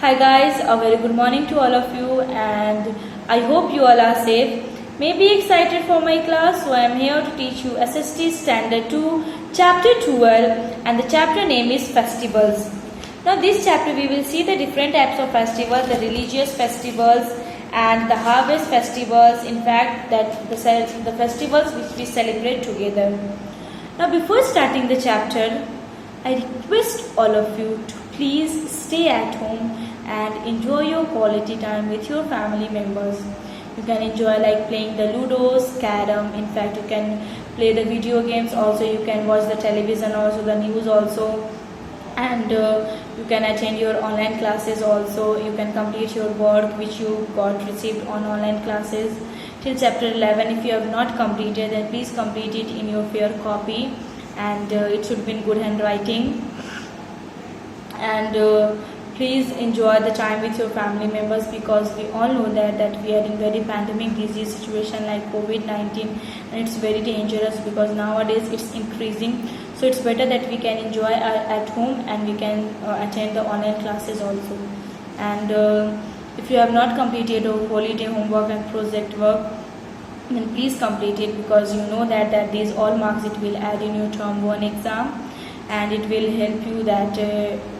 Hi guys, a very good morning to all of you and I hope you all are safe. Maybe excited for my class, so I am here to teach you SST Standard 2 Chapter 12 and the chapter name is Festivals. Now this chapter we will see the different types of festivals, the religious festivals and the harvest festivals, in fact that the festivals which we celebrate together. Now before starting the chapter, I request all of you to please stay at home and enjoy your quality time with your family members. You can enjoy like playing the ludos, carom, in fact you can play the video games, also you can watch the television, also the news also, and you can attend your online classes also. You can complete your work which you got received on online classes till chapter 11. If you have not completed, then please complete it in your fair copy and it should be in good handwriting. And please enjoy the time with your family members, because we all know that we are in very pandemic disease situation like COVID-19 and it's very dangerous because nowadays it's increasing. So it's better that we can enjoy at home and we can attend the online classes also. And if you have not completed your holiday homework and project work, then please complete it, because you know that these all marks it will add in your term 1 exam and it will help you that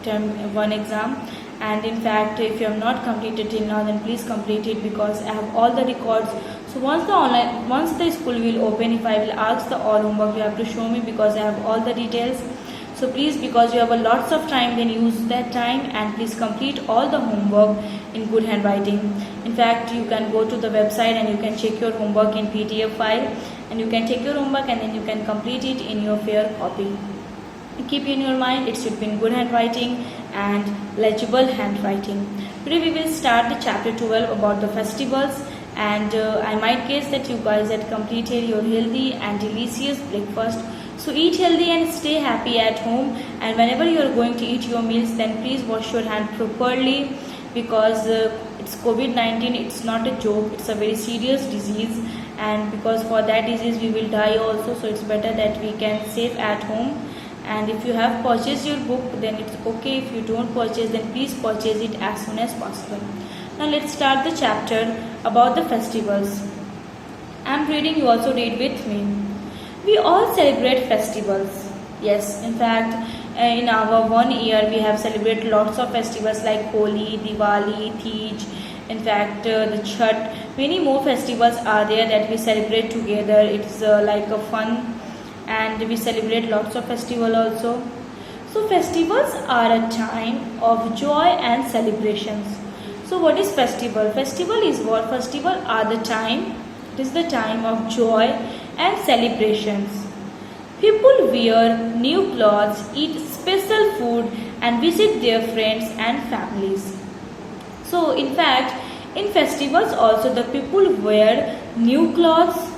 term 1 exam. And in fact if you have not completed till now, then please complete it, because I have all the records. So once the school will open, if I will ask the all homework, you have to show me, because I have all the details. So please, because you have a lots of time, then use that time and please complete all the homework in good handwriting. In fact you can go to the website and you can check your homework in PDF file, and you can take your homework and then you can complete it in your fair copy. Keep in your mind it should be in good handwriting and legible handwriting. Today we will start the chapter 12 about the festivals, and I might guess that you guys had completed your healthy and delicious breakfast. So eat healthy and stay happy at home, and whenever you are going to eat your meals, then please wash your hand properly, because it's COVID-19, it's not a joke, it's a very serious disease, and because for that disease we will die also. So it's better that we can save at home. And if you have purchased your book, then it's okay. If you don't purchase, then please purchase it as soon as possible. Now let's start the chapter about the festivals. I'm reading, you also read with me. We all celebrate festivals. Yes, in fact in our 1 year we have celebrated lots of festivals like Holi, Diwali, Tej, in fact the Chhat. Many more festivals are there that we celebrate together. It's like a fun, and we celebrate lots of festival also. So festivals are a time of joy and celebrations. So what is festival? Festival is what? Festival are the time, it is the time of joy and celebrations. People wear new clothes, eat special food and visit their friends and families. So in fact in festivals also the people wear new clothes,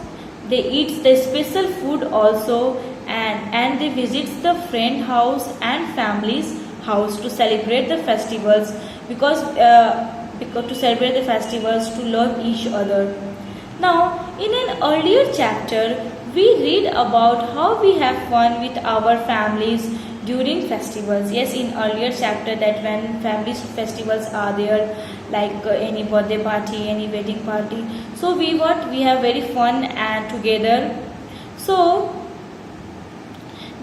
they eat the special food also, and they visit the friend house and family's house to celebrate the festivals, because to celebrate the festivals, to love each other. Now in an earlier chapter we read about how we have fun with our families during festivals. Yes, in earlier chapter that when family festivals are there, like any birthday party, any wedding party, so we have very fun and together. So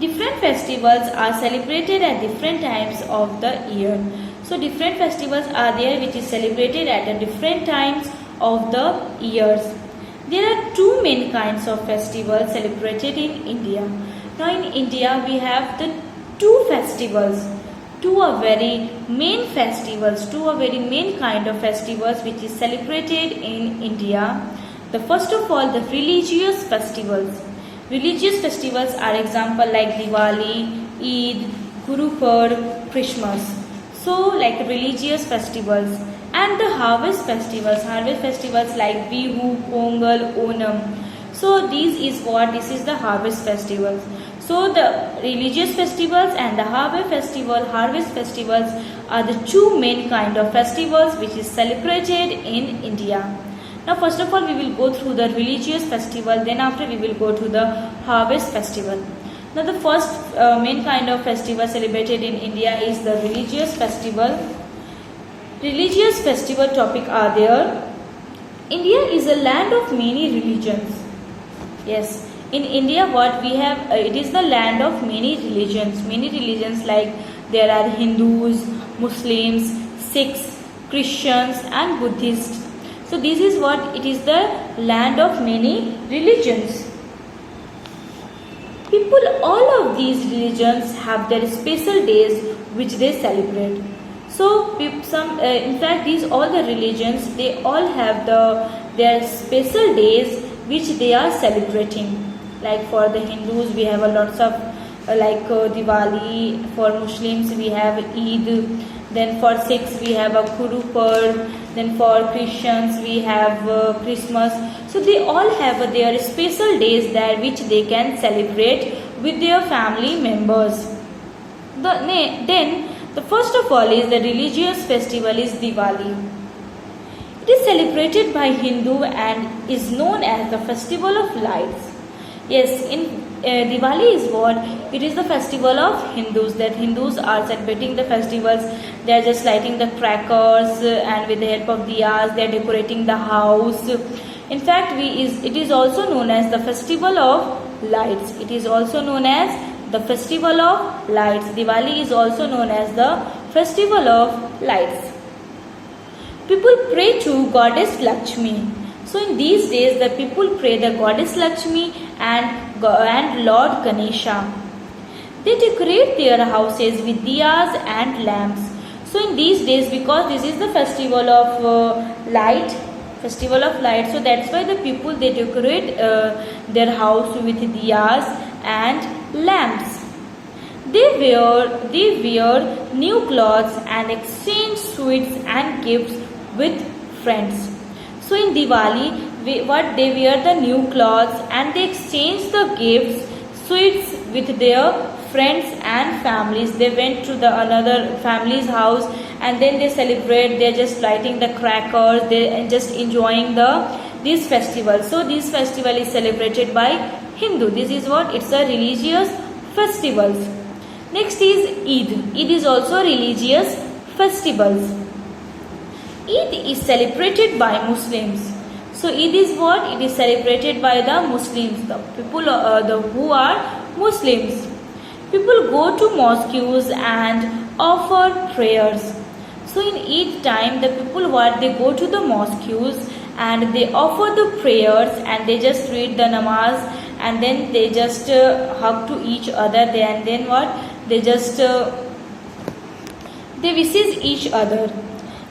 different festivals are celebrated at different times of the year. So different festivals are there which is celebrated at a different times of the years. There are two main kinds of festivals celebrated in India. Now in India we have the two festivals, two are very main kind of festivals which is celebrated in India. The first of all, the religious festivals. Religious festivals are example like Diwali, Eid, Guru Purb, Christmas. So like religious festivals. And the harvest festivals like Bihu, Pongal, Onam. So this is the harvest festivals. So the religious festivals and the harvest festivals are the two main kind of festivals which is celebrated in India. Now first of all we will go through the religious festival, then after we will go to the harvest festival. Now the first main kind of festival celebrated in India is the religious festival. religious festival topic are there. India is a land of many religions. Yes, in India what we have, it is the land of many religions. Many religions, like there are Hindus, Muslims, Sikhs, Christians and Buddhists. So this is what it is, the land of many religions. People, all of these religions have their special days which they celebrate. So in fact these all the religions, they all have their special days which they are celebrating. Like for the Hindus we have a lots of Diwali. For Muslims we have Eid. Then for Sikhs we have a Guru Purb. Then for Christians we have Christmas. So they all have their special days there which they can celebrate with their family members. Then the first of all is the religious festival is Diwali. It is celebrated by Hindu and is known as the festival of lights. Yes, in Diwali is what? It is the festival of Hindus, that Hindus are celebrating the festivals. They are just lighting the crackers and with the help of diyas they are decorating the house. In fact, it is also known as the festival of lights. It is also known as the festival of lights. Diwali is also known as the festival of lights. People pray to goddess Lakshmi. So in these days the people pray the goddess Lakshmi and Lord Ganesha. They decorate their houses with diyas and lamps. So in these days, because this is the festival of light, so that's why the people, they decorate their house with diyas and lamps. They wear new clothes and exchange sweets and gifts with friends. So in Diwali, they wear the new clothes and they exchange the gifts, sweets with their friends and families. They went to the another family's house and then they celebrate. They're just lighting the crackers. They're just enjoying this festival. So this festival is celebrated by Hindu. This is what? It's a religious festivals. Next is Eid. Eid is also religious festivals. Eid is celebrated by Muslims. So Eid is what? It is celebrated by the Muslims, the people who are Muslims. People go to mosques and offer prayers. So in Eid time, the people they go to the mosques and they offer the prayers and they just read the namaz and then they just hug to each other. And then what? They just they wishes each other.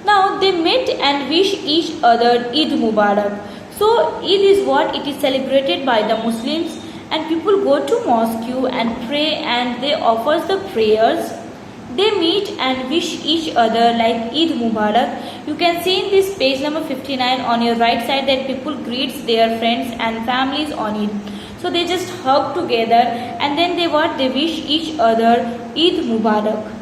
Now they meet and wish each other Eid Mubarak. So Eid is what? It is celebrated by the Muslims and people go to mosque and pray and they offer the prayers. They meet and wish each other like Eid Mubarak. You can see in this page number 59 on your right side that people greets their friends and families on Eid. So they just hug together and then they wish each other Eid Mubarak.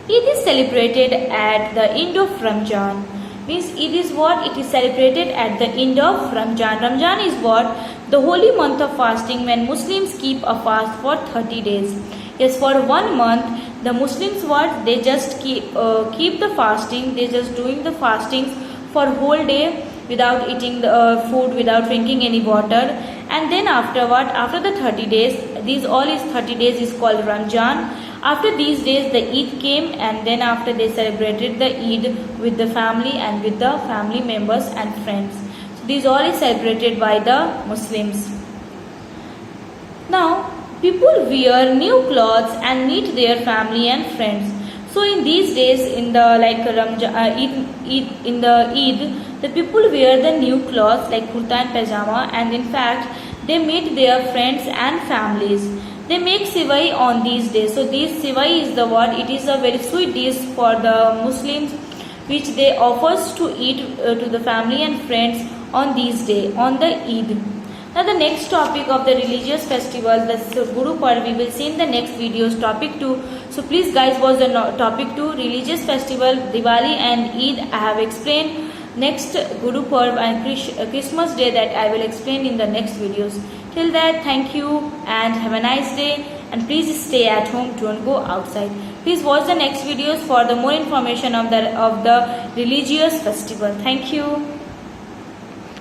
Eid is celebrated at the end of Ramzan. Means Eid is what? It is celebrated at the end of Ramzan. Ramzan is what? The holy month of fasting when Muslims keep a fast for 30 days. Yes, for 1 month the Muslims what? They just keep the fasting. They just doing the fastings for whole day without eating the food, without drinking any water. And then after what? After the 30 days, these all is 30 days is called Ramzan. After these days the Eid came and then after they celebrated the Eid with the family and with the family members and friends. So these all is celebrated by the Muslims. Now people wear new clothes and meet their family and friends. So in these days in the Eid, the people wear the new clothes like kurta and pajama and in fact they meet their friends and families. They make sivai on these days. So this sivai is the what? It is a very sweet dish for the Muslims which they offers to eat to the family and friends on these day, on the Eid. Now the next topic of the religious festival, the Guru Purb, we will see in the next videos, topic 2. So please guys, watch the topic 2, religious festival, Diwali and Eid I have explained. Next Guru Purb and Christmas day that I will explain in the next videos. Till that, thank you and have a nice day and please stay at home, don't go outside. Please watch the next videos for the more information of the religious festival. Thank you.